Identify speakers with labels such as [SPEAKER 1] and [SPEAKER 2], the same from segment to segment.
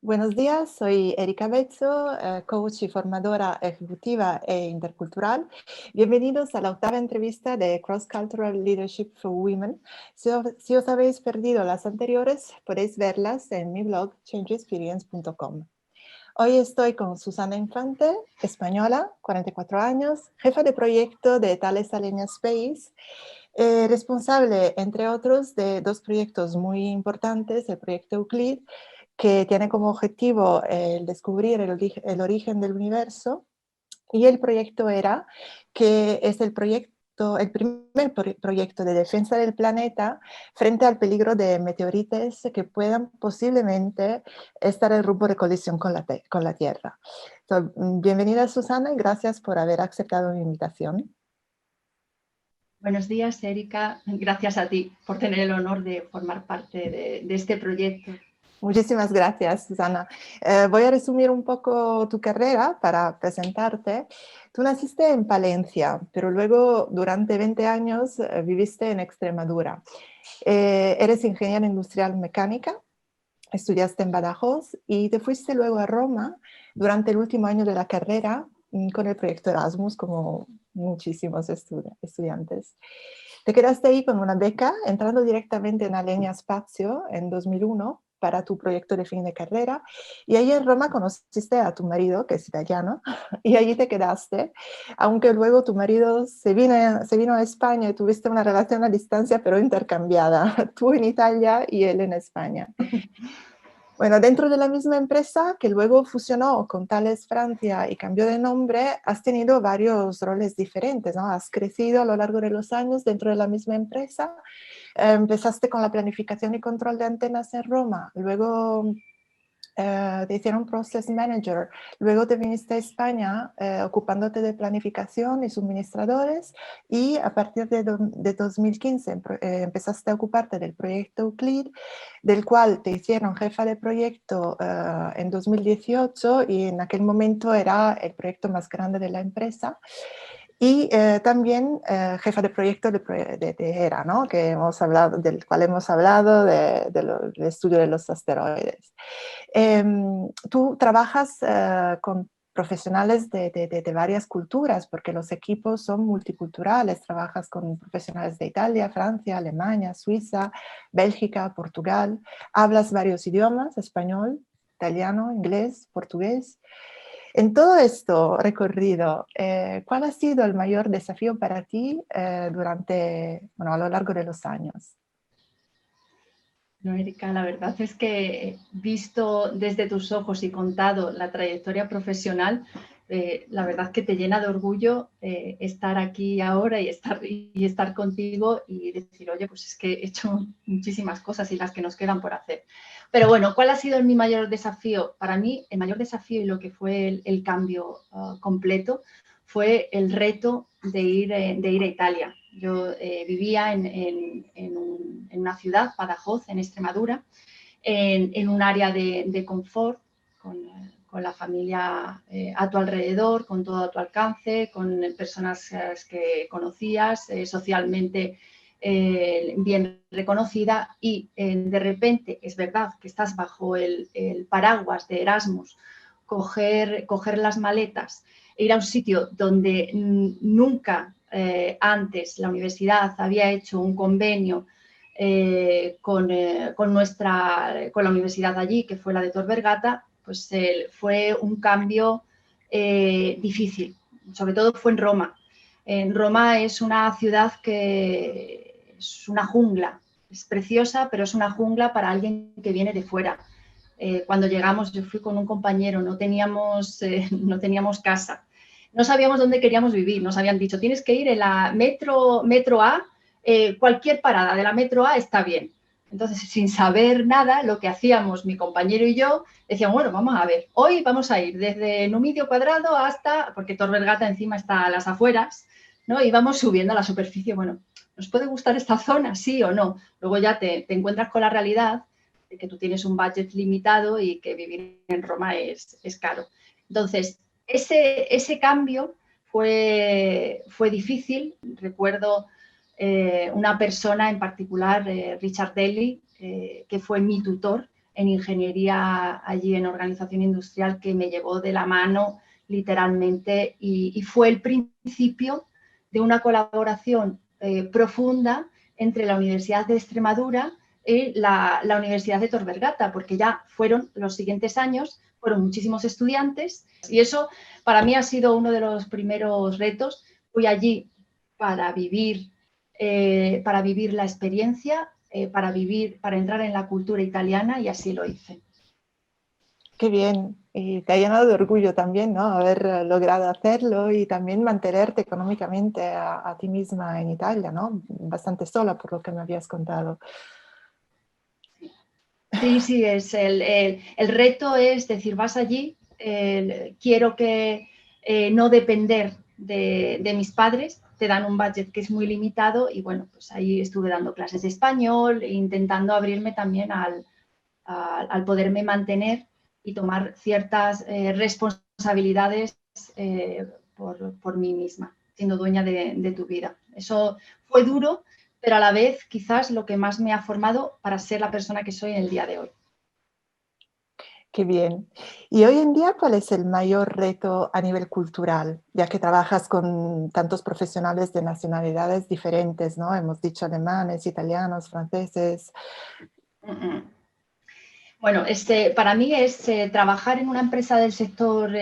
[SPEAKER 1] Buenos días, soy Erika Bezzo, coach y formadora ejecutiva e intercultural. Bienvenidos a la octava entrevista de Cross Cultural Leadership for Women. Si os habéis perdido las anteriores, podéis verlas en mi blog changeexperience.com. Hoy estoy con Susana Infante, española, 44 años, jefa de proyecto de Thales Alenia Space, responsable, entre otros, de dos proyectos muy importantes, el proyecto Euclid, que tiene como objetivo el descubrir el origen del universo, y el proyecto ERA, que es el primer proyecto de defensa del planeta frente al peligro de meteoritos que puedan posiblemente estar en rumbo de colisión con la Tierra. Entonces, bienvenida, Susana, y gracias por haber aceptado mi invitación.
[SPEAKER 2] Buenos días, Erika. Gracias a ti por tener el honor de formar parte de este proyecto.
[SPEAKER 1] Muchísimas gracias, Susana. Voy a resumir un poco tu carrera para presentarte. Tú naciste en Palencia, pero luego durante 20 años viviste en Extremadura. Eres ingeniera industrial mecánica, estudiaste en Badajoz y te fuiste luego a Roma durante el último año de la carrera con el proyecto Erasmus, como muchísimos estudiantes. Te quedaste ahí con una beca, entrando directamente en Alenia Spazio en 2001 para tu proyecto de fin de carrera, y ahí en Roma conociste a tu marido, que es italiano, y allí te quedaste, aunque luego tu marido se vino a España y tuviste una relación a distancia, pero intercambiada, tú en Italia y él en España. Bueno, dentro de la misma empresa, que luego fusionó con Thales Francia y cambió de nombre, has tenido varios roles diferentes, ¿no? Has crecido a lo largo de los años dentro de la misma empresa. Empezaste con la planificación y control de antenas en Roma, luego te hicieron Process Manager, luego te viniste a España ocupándote de planificación y suministradores, y a partir de 2015 empezaste a ocuparte del proyecto Euclid, del cual te hicieron jefa de proyecto en 2018, y en aquel momento era el proyecto más grande de la empresa. Y también jefa de proyecto de ERA, ¿no? Que hemos hablado, del cual hemos hablado, del estudio de los asteroides. Tú trabajas con profesionales de varias culturas, porque los equipos son multiculturales. Trabajas con profesionales de Italia, Francia, Alemania, Suiza, Bélgica, Portugal. Hablas varios idiomas: español, italiano, inglés, portugués. En todo esto recorrido, ¿cuál ha sido el mayor desafío para ti a lo largo de los años?
[SPEAKER 2] No, Erika, la verdad es que visto desde tus ojos y contado la trayectoria profesional, la verdad que te llena de orgullo estar aquí ahora y estar contigo y decir, oye, pues es que he hecho muchísimas cosas y las que nos quedan por hacer. Pero bueno, ¿cuál ha sido mi mayor desafío? Para mí, el mayor desafío y lo que fue el cambio completo fue el reto de ir a Italia. Yo vivía en una ciudad, Badajoz, en Extremadura, en un área de confort, con la familia a tu alrededor, con todo a tu alcance, con personas que conocías, socialmente bien reconocida, y de repente es verdad que estás bajo el paraguas de Erasmus, coger las maletas e ir a un sitio donde nunca antes la universidad había hecho un convenio con la universidad allí, que fue la de Tor Vergata, pues fue un cambio difícil. Sobre todo fue en Roma. En Roma es una ciudad que es una jungla. Es preciosa, pero es una jungla para alguien que viene de fuera. Cuando llegamos, yo fui con un compañero, no teníamos casa. No sabíamos dónde queríamos vivir. Nos habían dicho, tienes que ir en la metro A, cualquier parada de la metro A está bien. Entonces, sin saber nada, lo que hacíamos mi compañero y yo, decíamos, bueno, vamos a ver, hoy vamos a ir desde Numidio Cuadrado hasta, porque Tor Vergata encima está a las afueras, ¿no? Y vamos subiendo a la superficie. Bueno, ¿nos puede gustar esta zona? Sí o no. Luego ya te encuentras con la realidad de que tú tienes un budget limitado y que vivir en Roma es caro. Entonces, ese cambio fue difícil. Recuerdo una persona en particular, Richard Daly, que fue mi tutor en ingeniería allí en organización industrial, que me llevó de la mano literalmente y fue el principio de una colaboración profunda entre la Universidad de Extremadura y la Universidad de Tor Vergata, porque ya fueron los siguientes años, fueron muchísimos estudiantes y eso para mí ha sido uno de los primeros retos. Fui allí para vivir la experiencia, para entrar en la cultura italiana y así lo hice.
[SPEAKER 1] Qué bien, y te ha llenado de orgullo también, ¿no? Haber logrado hacerlo y también mantenerte económicamente a ti misma en Italia, ¿no? Bastante sola por lo que me habías contado.
[SPEAKER 2] Sí, sí, el reto es decir, vas allí, quiero que no depender de mis padres, te dan un budget que es muy limitado y bueno, pues ahí estuve dando clases de español, intentando abrirme también al poderme mantener y tomar ciertas responsabilidades por mí misma, siendo dueña de tu vida. Eso fue duro, pero a la vez quizás lo que más me ha formado para ser la persona que soy en el día de hoy.
[SPEAKER 1] Qué bien. Y hoy en día, ¿cuál es el mayor reto a nivel cultural? Ya que trabajas con tantos profesionales de nacionalidades diferentes, ¿no? Hemos dicho alemanes, italianos, franceses.
[SPEAKER 2] Bueno, para mí es trabajar en una empresa del sector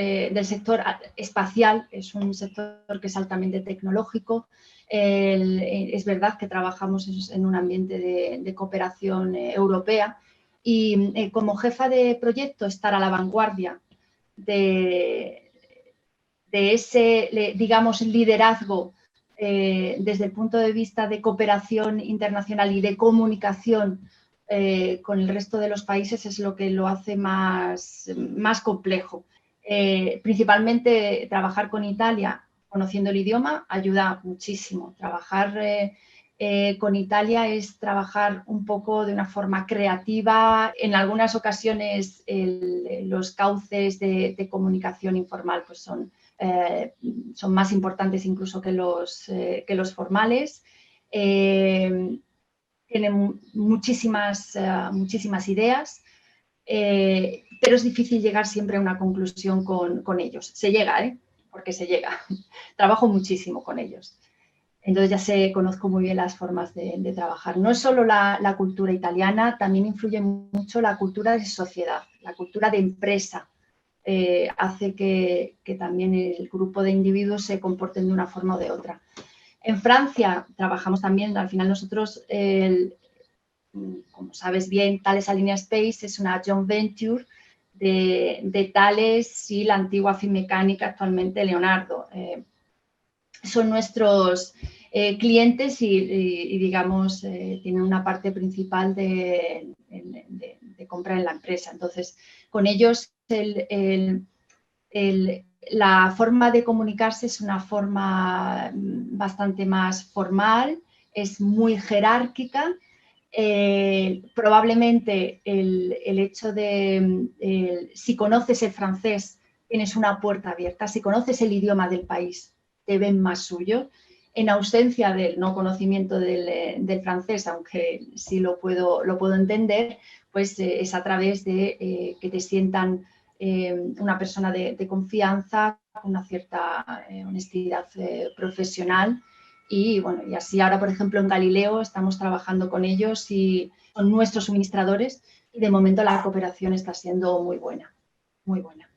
[SPEAKER 2] espacial, es un sector que es altamente tecnológico. Es verdad que trabajamos en un ambiente de cooperación europea y como jefa de proyecto estar a la vanguardia de, de ese, digamos, liderazgo desde el punto de vista de cooperación internacional y de comunicación con el resto de los países es lo que lo hace más complejo. Principalmente trabajar con Italia, conociendo el idioma, ayuda muchísimo. Trabajar con Italia es trabajar un poco de una forma creativa. En algunas ocasiones los cauces de comunicación informal pues son más importantes incluso que los formales. Tienen muchísimas ideas, pero es difícil llegar siempre a una conclusión con ellos. Se llega, porque se llega. Trabajo muchísimo con ellos. Entonces ya conozco muy bien las formas de trabajar. No es solo la cultura italiana, también influye mucho la cultura de sociedad, la cultura de empresa. Hace que también el grupo de individuos se comporten de una forma o de otra. En Francia trabajamos también, al final nosotros, como sabes bien, Thales Alenia Space es una joint venture de Thales y la antigua Finmecánica, actualmente Leonardo. Son nuestros clientes y digamos, tienen una parte principal de compra en la empresa. Entonces, con ellos la forma de comunicarse es una forma bastante más formal, es muy jerárquica. Probablemente el hecho de si conoces el francés tienes una puerta abierta, si conoces el idioma del país te ven más suyo. En ausencia del no conocimiento del francés, aunque sí lo puedo entender, pues es a través de que te sientan una persona de confianza, con una cierta honestidad profesional. Y bueno, y así ahora, por ejemplo, en Galileo estamos trabajando con ellos y son nuestros suministradores y de momento la cooperación está siendo muy buena, muy buena.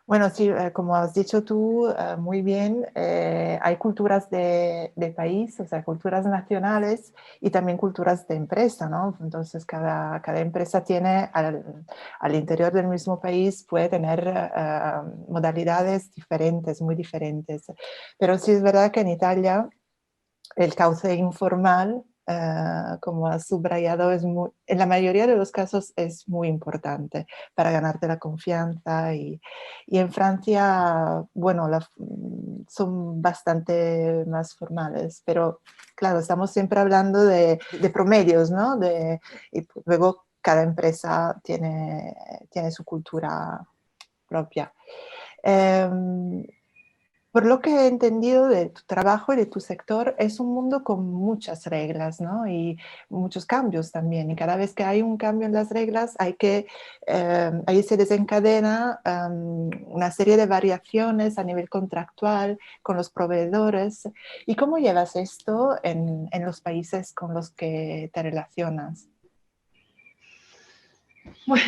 [SPEAKER 1] Bueno, sí, como has dicho tú, muy bien, hay culturas de país, o sea, culturas nacionales y también culturas de empresa, ¿no? Entonces, cada empresa tiene, al interior del mismo país, puede tener modalidades diferentes, muy diferentes. Pero sí es verdad que en Italia el cauce informal, como has subrayado, en la mayoría de los casos es muy importante para ganarte la confianza. Y en Francia, bueno, son bastante más formales, pero claro, estamos siempre hablando de promedios, ¿no? Y luego cada empresa tiene su cultura propia. Por lo que he entendido de tu trabajo y de tu sector, es un mundo con muchas reglas, ¿no? Y muchos cambios también. Y cada vez que hay un cambio en las reglas, ahí se desencadena una serie de variaciones a nivel contractual con los proveedores. ¿Y cómo llevas esto en los países con los que te relacionas?
[SPEAKER 2] Bueno,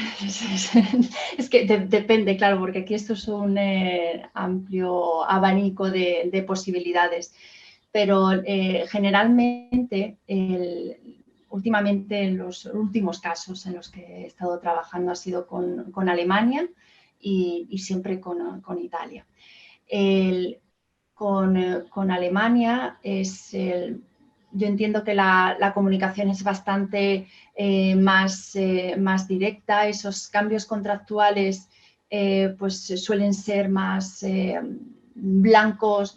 [SPEAKER 2] es que depende, claro, porque aquí esto es un amplio abanico de posibilidades, pero generalmente, últimamente, en los últimos casos en los que he estado trabajando ha sido con Alemania y siempre con Italia. Con Alemania yo entiendo que la comunicación es bastante más directa, esos cambios contractuales pues suelen ser más blancos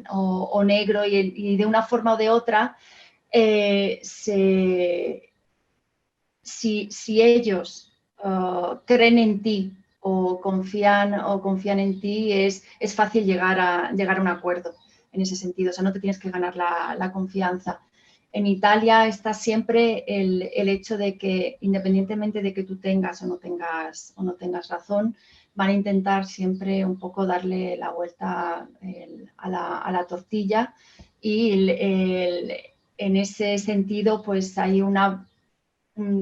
[SPEAKER 2] o negro y de una forma o de otra si ellos creen en ti o confían en ti, es fácil llegar a un acuerdo en ese sentido. O sea, no te tienes que ganar la confianza. En Italia está siempre el hecho de que, independientemente de que tú tengas o no tengas razón, van a intentar siempre un poco darle la vuelta a la tortilla y en ese sentido pues hay una,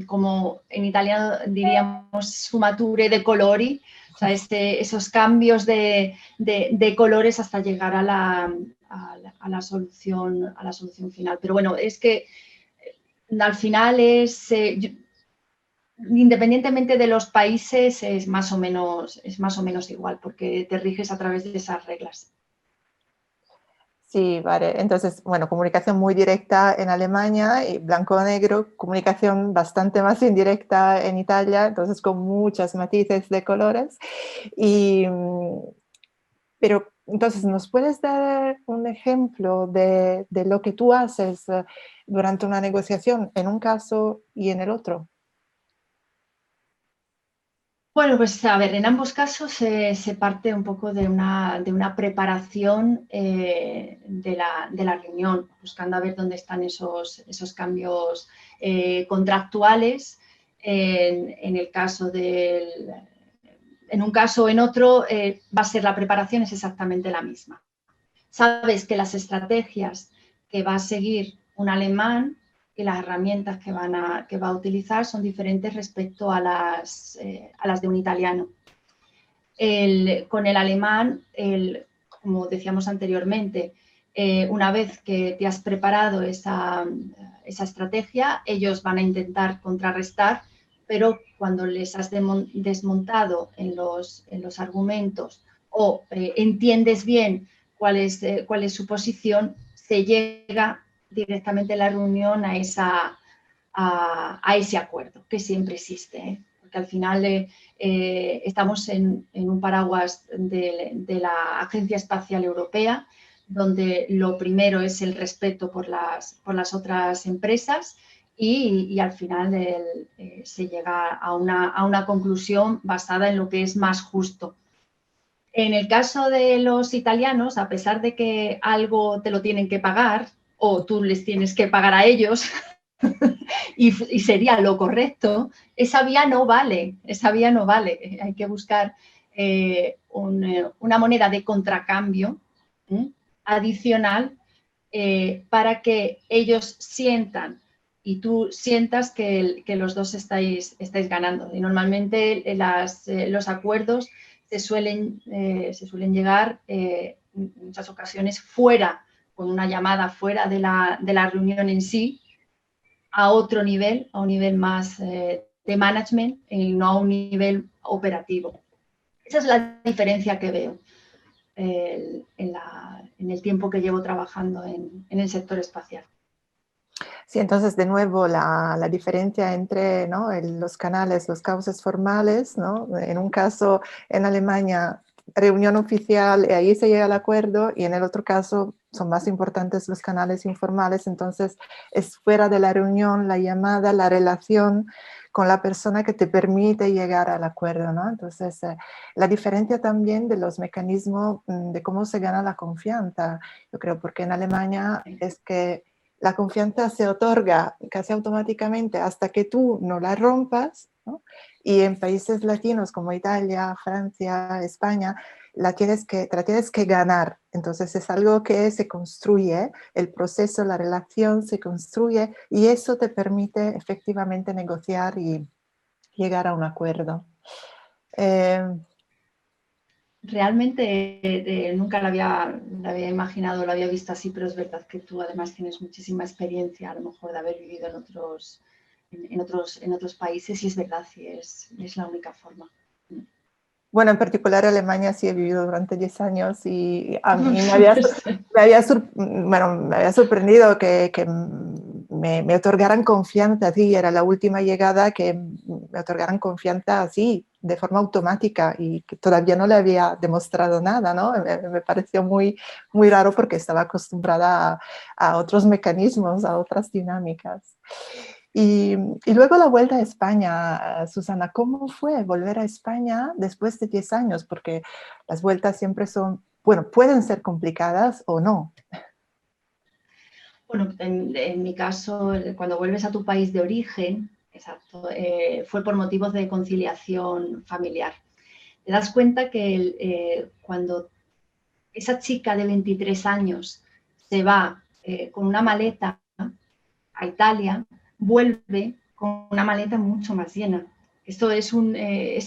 [SPEAKER 2] como en italiano diríamos, sfumature de colori, o sea, esos cambios de colores hasta llegar a la solución final. Pero bueno, es que al final independientemente de los países, es más o menos igual, porque te riges a través de esas reglas.
[SPEAKER 1] Sí, vale. Entonces, bueno, comunicación muy directa en Alemania y blanco o negro, comunicación bastante más indirecta en Italia, entonces con muchas matices de colores. Pero entonces, ¿nos puedes dar un ejemplo de lo que tú haces durante una negociación en un caso y en el otro?
[SPEAKER 2] Bueno, pues a ver, en ambos casos se parte un poco de una preparación de la reunión, buscando a ver dónde están esos cambios contractuales. En un caso o en otro va a ser la preparación es exactamente la misma. Sabes que las estrategias que va a seguir un alemán y las herramientas que va a utilizar son diferentes respecto a las de un italiano. Con el alemán, como decíamos anteriormente, una vez que te has preparado esa estrategia, ellos van a intentar contrarrestar, pero cuando les has desmontado en los argumentos o entiendes bien cuál es su posición, se llega directamente en la reunión a ese acuerdo, que siempre existe, ¿eh? Porque al final estamos en un paraguas de la Agencia Espacial Europea, donde lo primero es el respeto por las otras empresas y al final se llega a una conclusión basada en lo que es más justo. En el caso de los italianos, a pesar de que algo te lo tienen que pagar o tú les tienes que pagar a ellos, y sería lo correcto, esa vía no vale. Hay que buscar una moneda de contracambio adicional para que ellos sientan y tú sientas que los dos estáis ganando. Y normalmente los acuerdos se suelen llegar en muchas ocasiones fuera, con una llamada fuera de la reunión en sí, a otro nivel, a un nivel más de management y no a un nivel operativo. Esa es la diferencia que veo en el tiempo que llevo trabajando en el sector espacial.
[SPEAKER 1] Sí, entonces de nuevo la diferencia entre, ¿no?, los canales, los cauces formales, ¿no? En un caso en Alemania, reunión oficial y ahí se llega al acuerdo, y en el otro caso son más importantes los canales informales, entonces es fuera de la reunión, la llamada, la relación con la persona que te permite llegar al acuerdo, ¿no? Entonces, la diferencia también de los mecanismos de cómo se gana la confianza, yo creo, porque en Alemania es que la confianza se otorga casi automáticamente hasta que tú no la rompas, ¿no? Y en países latinos como Italia, Francia, España, te la tienes que ganar. Entonces es algo que se construye, el proceso, la relación se construye y eso te permite efectivamente negociar y llegar a un acuerdo.
[SPEAKER 2] Realmente nunca la había imaginado, lo había visto así, pero es verdad que tú además tienes muchísima experiencia, a lo mejor de haber vivido en otros países, y es verdad, sí, es la única forma.
[SPEAKER 1] Bueno, en particular Alemania sí he vivido durante 10 años y a mí me había sorprendido que me otorgaran confianza, sí, era la última llegada que me otorgaran confianza así, de forma automática y que todavía no le había demostrado nada, ¿no? Me pareció muy, muy raro porque estaba acostumbrada a otros mecanismos, a otras dinámicas. Y luego la vuelta a España, Susana, ¿cómo fue volver a España después de 10 años? Porque las vueltas siempre son, bueno, pueden ser complicadas o no.
[SPEAKER 2] Bueno, en mi caso, cuando vuelves a tu país de origen, exacto, fue por motivos de conciliación familiar. Te das cuenta que cuando esa chica de 23 años se va con una maleta a Italia, vuelve con una maleta mucho más llena. Esto es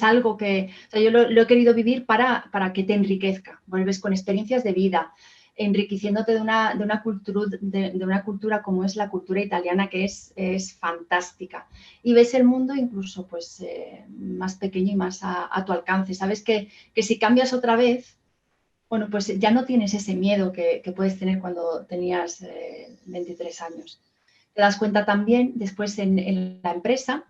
[SPEAKER 2] algo que, o sea, yo lo he querido vivir para que te enriquezca. Vuelves con experiencias de vida, enriqueciéndote de una cultura como es la cultura italiana, que es fantástica. Y ves el mundo incluso pues, más pequeño y más a tu alcance. Sabes que si cambias otra vez, bueno, pues ya no tienes ese miedo que puedes tener cuando tenías 23 años. Te das cuenta también después en la empresa.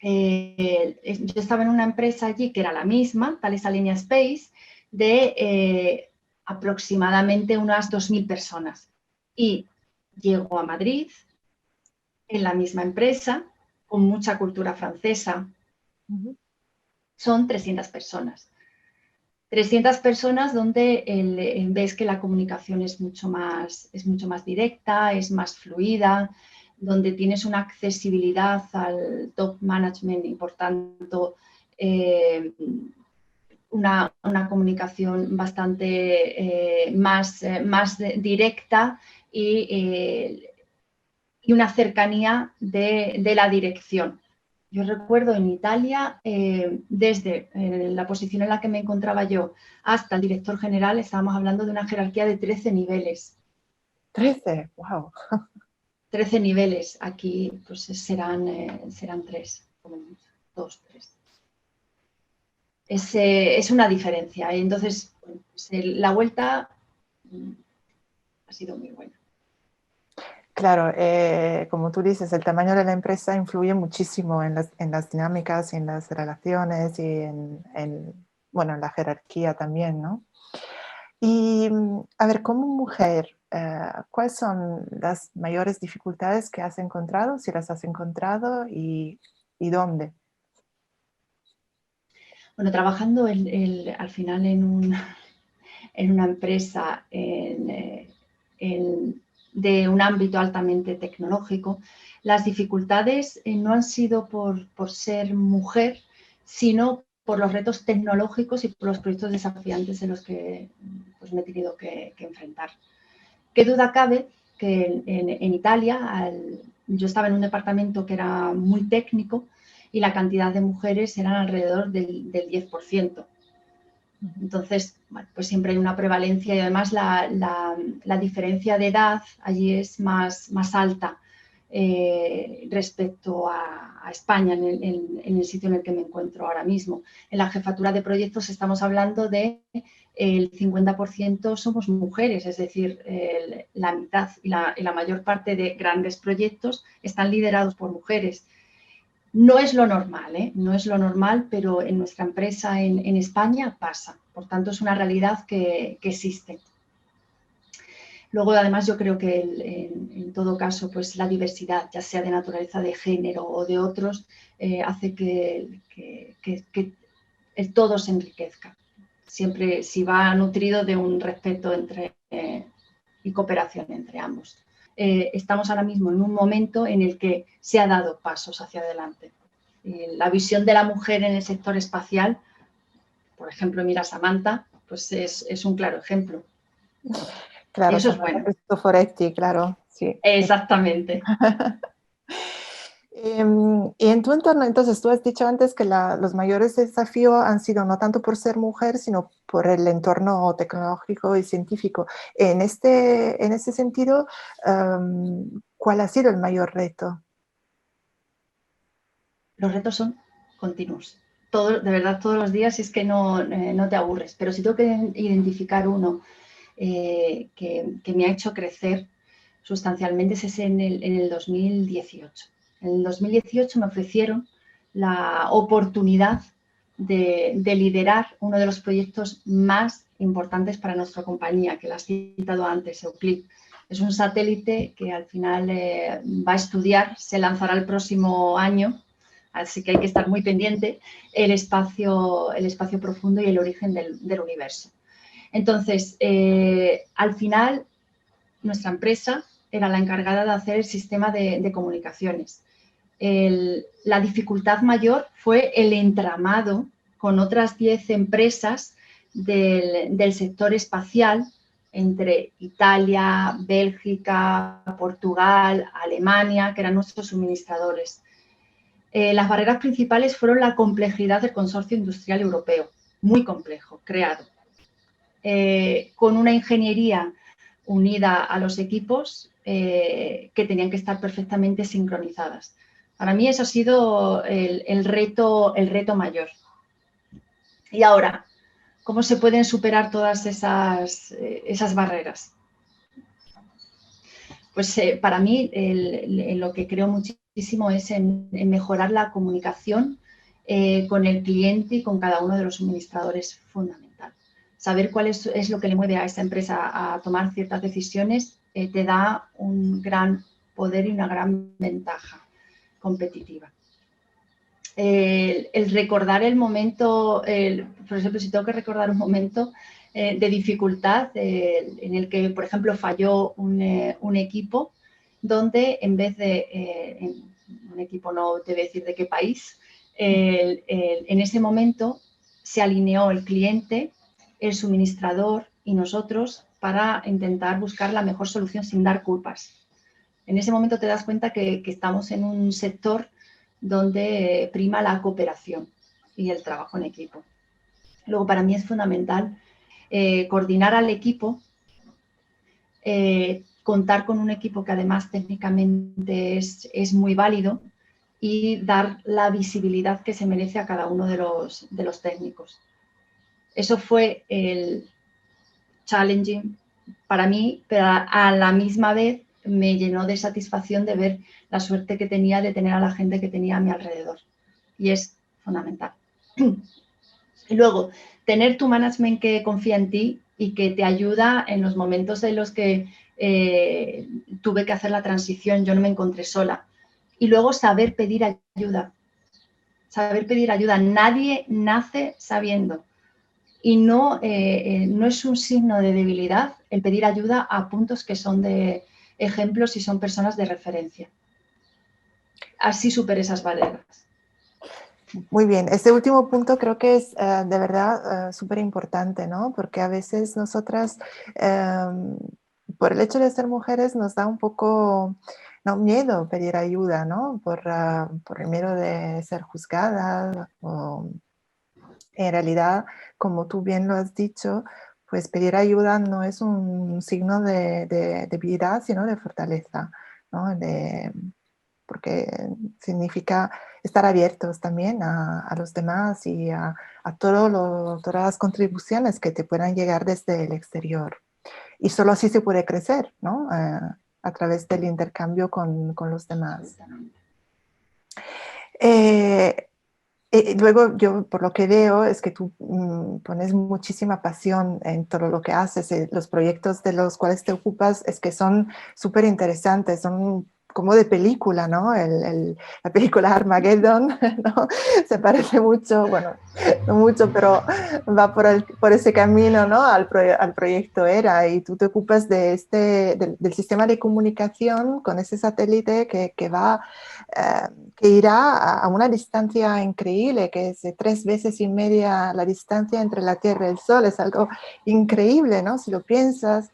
[SPEAKER 2] Yo estaba en una empresa allí que era la misma, Thales Alenia Space, de aproximadamente unas 2.000 personas. Y llego a Madrid, en la misma empresa, con mucha cultura francesa. Son 300 personas. 300 personas donde ves que la comunicación es mucho más directa, es más fluida, donde tienes una accesibilidad al top management y por tanto una comunicación bastante más directa y una cercanía de la dirección. Yo recuerdo en Italia, desde la posición en la que me encontraba yo hasta el director general, estábamos hablando de una jerarquía de 13 niveles.
[SPEAKER 1] 13, wow.
[SPEAKER 2] 13 niveles, aquí pues serán 3, como 2, 3. Es una diferencia. Entonces, bueno, pues la vuelta ha sido muy buena.
[SPEAKER 1] Claro, como tú dices, el tamaño de la empresa influye muchísimo en las dinámicas, en las relaciones y bueno, en la jerarquía también, ¿no? Y a ver, como mujer, ¿cuáles son las mayores dificultades que has encontrado, si las has encontrado y dónde?
[SPEAKER 2] Bueno, trabajando al final en una empresa de un ámbito altamente tecnológico, las dificultades no han sido por ser mujer, sino por los retos tecnológicos y por los proyectos desafiantes en los que pues, me he tenido que enfrentar. ¿Qué duda cabe que en Italia yo estaba en un departamento que era muy técnico y la cantidad de mujeres eran alrededor del 10%. Entonces, bueno, pues siempre hay una prevalencia y además la diferencia de edad allí es más alta respecto a España, en el sitio en el que me encuentro ahora mismo. En la jefatura de proyectos estamos hablando de el 50% somos mujeres, es decir, la mitad y la mayor parte de grandes proyectos están liderados por mujeres. No es lo normal, no es lo normal, pero en nuestra empresa en España pasa. Por tanto, es una realidad que existe. Luego, además, yo creo que en todo caso, pues la diversidad, ya sea de naturaleza de género o de otros, hace que el todo se enriquezca. Siempre si va nutrido de un respeto y cooperación entre ambos. Estamos ahora mismo en un momento en el que se ha dado pasos hacia adelante. La visión de la mujer en el sector espacial, por ejemplo, mira Samantha, pues es un claro ejemplo. Y
[SPEAKER 1] Claro,
[SPEAKER 2] eso es
[SPEAKER 1] Samantha
[SPEAKER 2] bueno.
[SPEAKER 1] Cristoforetti, claro, sí.
[SPEAKER 2] Exactamente.
[SPEAKER 1] Y en tu entorno, entonces, tú has dicho antes que los mayores desafíos han sido no tanto por ser mujer, sino por el entorno tecnológico y científico. En ese sentido, ¿cuál ha sido el mayor reto?
[SPEAKER 2] Los retos son continuos. De verdad, todos los días es que no te aburres. Pero si tengo que identificar uno que me ha hecho crecer sustancialmente es en el 2018. En el 2018 me ofrecieron la oportunidad de liderar uno de los proyectos más importantes para nuestra compañía, que la has citado antes, Euclid. Es un satélite que al final va a estudiar, se lanzará el próximo año, así que hay que estar muy pendiente, el espacio profundo y el origen del universo. Entonces, al final, nuestra empresa era la encargada de hacer el sistema de comunicaciones. La dificultad mayor fue el entramado con otras 10 empresas del sector espacial entre Italia, Bélgica, Portugal, Alemania, que eran nuestros suministradores. Las barreras principales fueron la complejidad del consorcio industrial europeo, muy complejo, creado, con una ingeniería unida a los equipos que tenían que estar perfectamente sincronizadas. Para mí eso ha sido el reto mayor. Y ahora, ¿cómo se pueden superar todas esas barreras? Pues para mí lo que creo muchísimo es en mejorar la comunicación con el cliente y con cada uno de los suministradores fundamental. Saber cuál es lo que le mueve a esta empresa a tomar ciertas decisiones te da un gran poder y una gran ventaja competitiva. El recordar el momento, por ejemplo, si tengo que recordar un momento de dificultad en el que, por ejemplo, falló un equipo donde en vez de, un equipo no te voy a decir de qué país, en ese momento se alineó el cliente, el suministrador y nosotros para intentar buscar la mejor solución sin dar culpas. En ese momento te das cuenta que estamos en un sector donde prima la cooperación y el trabajo en equipo. Luego, para mí es fundamental coordinar al equipo, contar con un equipo que además técnicamente es muy válido y dar la visibilidad que se merece a cada uno de los técnicos. Eso fue el challenging para mí, pero a la misma vez me llenó de satisfacción de ver la suerte que tenía de tener a la gente que tenía a mi alrededor. Y es fundamental. Y luego, tener tu management que confía en ti y que te ayuda en los momentos en los que tuve que hacer la transición, yo no me encontré sola. Y luego saber pedir ayuda. Saber pedir ayuda. Nadie nace sabiendo. Y no es un signo de debilidad el pedir ayuda a puntos que son de ejemplos y son personas de referencia. Así superé esas barreras.
[SPEAKER 1] Muy bien, este último punto creo que es de verdad súper importante, ¿no? Porque a veces nosotras, por el hecho de ser mujeres, nos da un poco, no, miedo pedir ayuda, ¿no? Por el miedo de ser juzgadas. En realidad, como tú bien lo has dicho, pues pedir ayuda no es un signo de debilidad, sino de fortaleza, ¿no? Porque significa estar abiertos también a los demás y a todas las contribuciones que te puedan llegar desde el exterior. Y solo así se puede crecer, ¿no? A través del intercambio con los demás. Luego yo, por lo que veo, es que tú pones muchísima pasión en todo lo que haces. Los proyectos de los cuales te ocupas es que son súper interesantes, son como de película, ¿no? La película Armageddon, ¿no? Se parece mucho, bueno, no mucho, pero va por ese camino, ¿no? Al proyecto ERA, y tú te ocupas del sistema de comunicación con ese satélite que va que irá a una distancia increíble, que es de 3 veces y media la distancia entre la Tierra y el Sol. Es algo increíble, ¿no? Si lo piensas,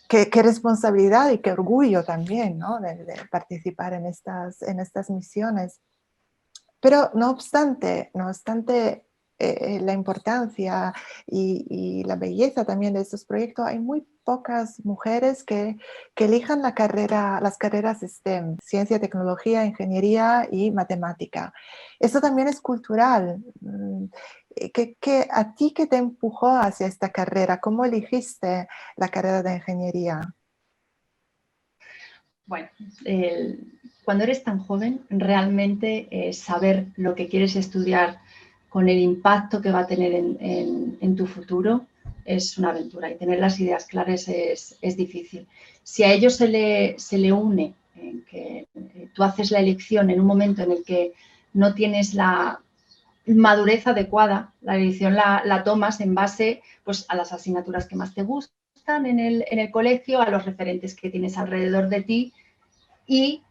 [SPEAKER 1] qué responsabilidad y qué orgullo también, ¿no? De participar en estas misiones. Pero no obstante la importancia y la belleza también de estos proyectos, hay muy pocas mujeres que elijan las carreras STEM, ciencia, tecnología, ingeniería y matemática. Esto también es cultural. ¿A ti qué te empujó hacia esta carrera? ¿Cómo elegiste la carrera de ingeniería?
[SPEAKER 2] Bueno, cuando eres tan joven, realmente saber lo que quieres estudiar con el impacto que va a tener en tu futuro es una aventura, y tener las ideas claras es difícil. Si a ello se le une que tú haces la elección en un momento en el que no tienes la madurez adecuada, la elección la tomas en base, pues, a las asignaturas que más te gustan en el colegio, a los referentes que tienes alrededor de ti, y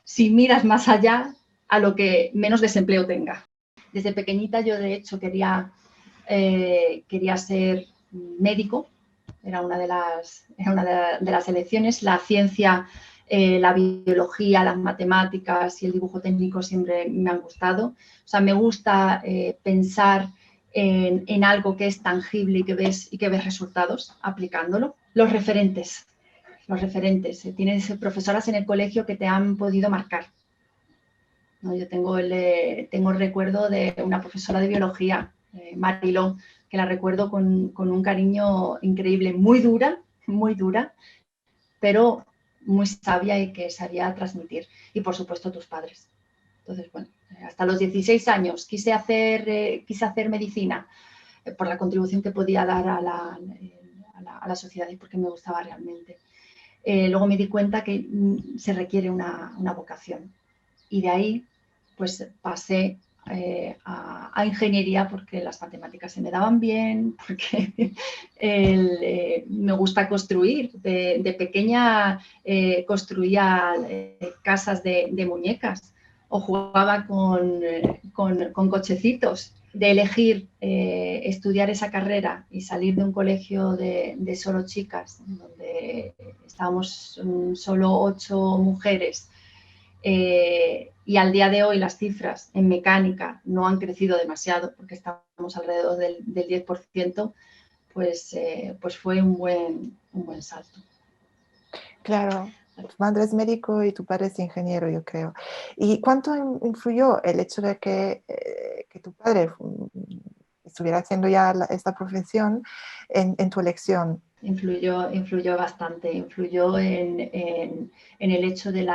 [SPEAKER 2] si miras más allá, a lo que menos desempleo tenga. Desde pequeñita yo, de hecho, quería ser médico. Era una de las elecciones. La ciencia, la biología, las matemáticas y el dibujo técnico siempre me han gustado. O sea, me gusta pensar en algo que es tangible y que ves resultados aplicándolo. Los referentes. Tienes profesoras en el colegio que te han podido marcar, ¿no? Yo tengo el recuerdo de una profesora de biología, Mariló, que la recuerdo con un cariño increíble, muy dura, pero muy sabia y que sabía transmitir. Y, por supuesto, tus padres. Entonces, bueno, hasta los 16 años quise hacer medicina por la contribución que podía dar a la sociedad y porque me gustaba realmente. Luego me di cuenta que se requiere una vocación, y de ahí pues pasé a ingeniería, porque las matemáticas se me daban bien, porque me gusta construir. De pequeña construía casas de muñecas, o jugaba con cochecitos. De elegir estudiar esa carrera y salir de un colegio de solo chicas, donde estábamos solo 8 mujeres, y al día de hoy las cifras en mecánica no han crecido demasiado, porque estamos alrededor del 10%, pues fue un buen salto.
[SPEAKER 1] Claro, tu madre es médico y tu padre es ingeniero, yo creo. ¿Y cuánto influyó el hecho de que tu padre estuviera haciendo ya esta profesión en tu elección?
[SPEAKER 2] Influyó bastante, influyó en el hecho de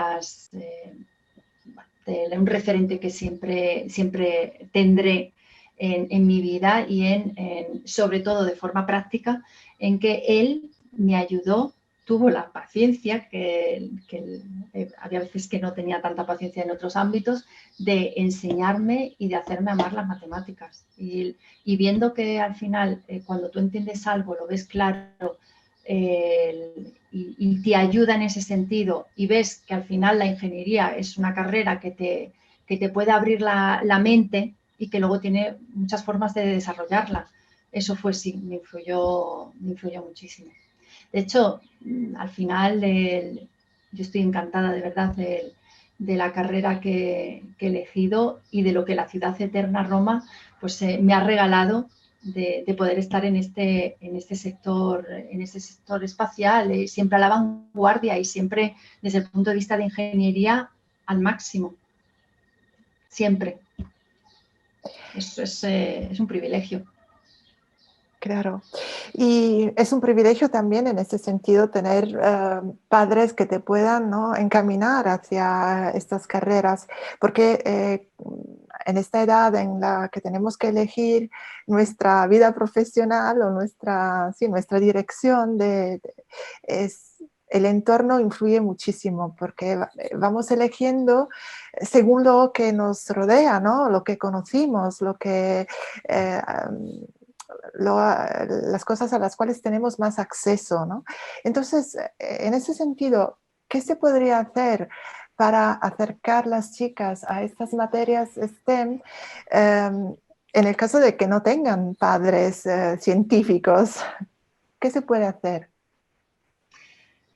[SPEAKER 2] un referente que siempre tendré en mi vida, y sobre todo de forma práctica, en que él me ayudó, tuvo la paciencia, que había veces que no tenía tanta paciencia en otros ámbitos, de enseñarme y de hacerme amar las matemáticas. Y viendo que al final, cuando tú entiendes algo, lo ves claro, y te ayuda en ese sentido, y ves que al final la ingeniería es una carrera que te puede abrir la mente, y que luego tiene muchas formas de desarrollarla. Eso sí, me influyó muchísimo. De hecho, al final yo estoy encantada, de verdad, de la carrera que he elegido, y de lo que la ciudad eterna Roma pues me ha regalado, de poder estar en este sector espacial, siempre a la vanguardia, y siempre desde el punto de vista de ingeniería al máximo. Siempre. Es un privilegio.
[SPEAKER 1] Claro. Y es un privilegio también en ese sentido tener padres que te puedan, ¿no?, encaminar hacia estas carreras, porque en esta edad en la que tenemos que elegir nuestra vida profesional o nuestra dirección, el entorno influye muchísimo porque vamos eligiendo según lo que nos rodea, ¿no?, lo que conocimos, eh, las cosas a las cuales tenemos más acceso, ¿no? Entonces, en ese sentido, ¿qué se podría hacer para acercar las chicas a estas materias STEM en el caso de que no tengan padres científicos? ¿Qué se puede hacer?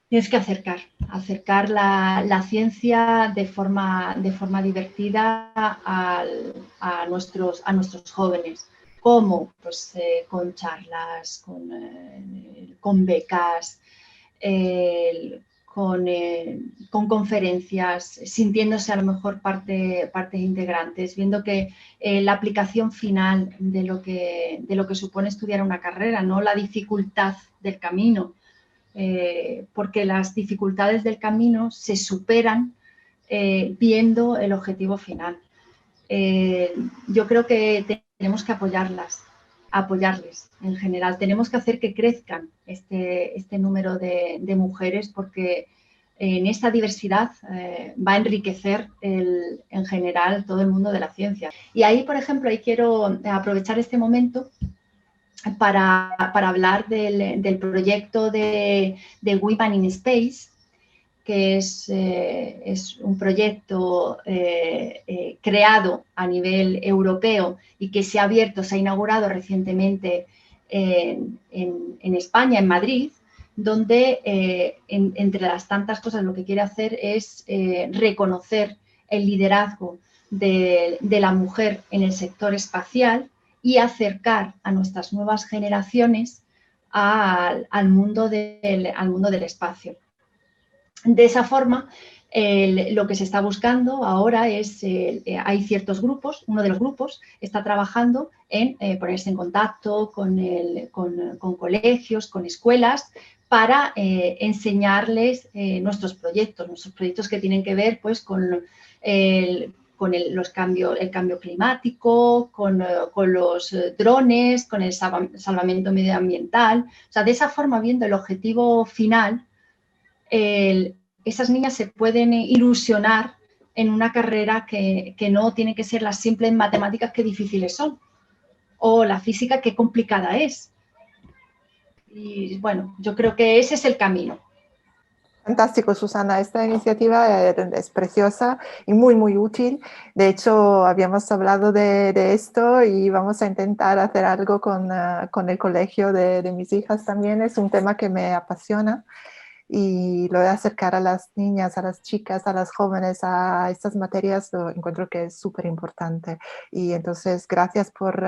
[SPEAKER 2] Tienes que acercar la ciencia de forma divertida a nuestros jóvenes. ¿Cómo? Pues con charlas, con becas, con conferencias, sintiéndose a lo mejor partes integrantes, viendo que la aplicación final de lo que supone estudiar una carrera, no la dificultad del camino, porque las dificultades del camino se superan viendo el objetivo final. Yo creo que tenemos que apoyarles en general. Tenemos que hacer que crezcan este número de mujeres, porque en esta diversidad va a enriquecer en general todo el mundo de la ciencia. Y ahí, por ejemplo, ahí quiero aprovechar este momento para hablar del proyecto de Women in Space, que es un proyecto creado a nivel europeo y que se ha inaugurado recientemente en España, en Madrid, donde entre las tantas cosas lo que quiere hacer es reconocer el liderazgo de la mujer en el sector espacial y acercar a nuestras nuevas generaciones al mundo del espacio. De esa forma, lo que se está buscando ahora es, hay ciertos grupos, uno de los grupos está trabajando en ponerse en contacto con colegios, con escuelas, para enseñarles nuestros proyectos que tienen que ver pues, con el cambio climático, con los drones, con el salvamento medioambiental. O sea, de esa forma, viendo el objetivo final, esas niñas se pueden ilusionar en una carrera que no tiene que ser las simples matemáticas que difíciles son, o la física que complicada es. Y bueno, yo creo que ese es el camino.
[SPEAKER 1] Fantástico, Susana. Esta iniciativa es preciosa y muy, muy útil. De hecho, habíamos hablado de esto y vamos a intentar hacer algo con el colegio de mis hijas también. Es un tema que me apasiona y lo de acercar a las niñas, a las chicas, a las jóvenes a estas materias lo encuentro que es súper importante. Y entonces, gracias por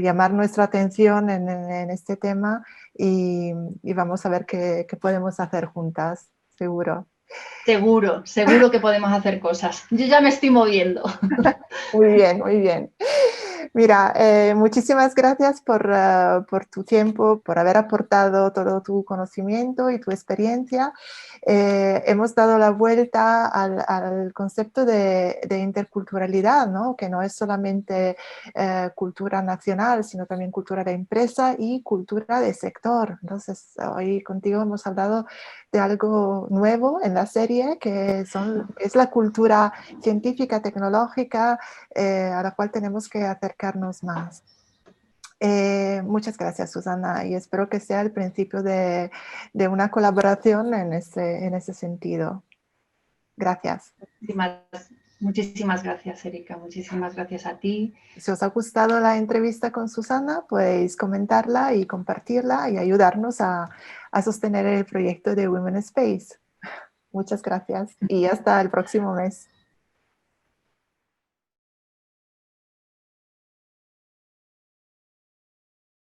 [SPEAKER 1] llamar nuestra atención en este tema y vamos a ver qué podemos hacer juntas, seguro.
[SPEAKER 2] Seguro que podemos hacer cosas. Yo ya me estoy moviendo.
[SPEAKER 1] Muy bien, muy bien. Mira, muchísimas gracias por tu tiempo, por haber aportado todo tu conocimiento y tu experiencia. Hemos dado la vuelta al concepto de interculturalidad, ¿no?, que no es solamente cultura nacional, sino también cultura de empresa y cultura de sector. Entonces, hoy contigo hemos hablado de algo nuevo en la serie, que es la cultura científica, tecnológica, a la cual tenemos que acercarnos más. Muchas gracias, Susana, y espero que sea el principio de una colaboración en ese sentido. Gracias.
[SPEAKER 2] Muchísimas gracias, Erika. Muchísimas gracias a ti.
[SPEAKER 1] Si os ha gustado la entrevista con Susana, podéis comentarla y compartirla y ayudarnos a sostener el proyecto de Women in Space. Muchas gracias y hasta el próximo mes.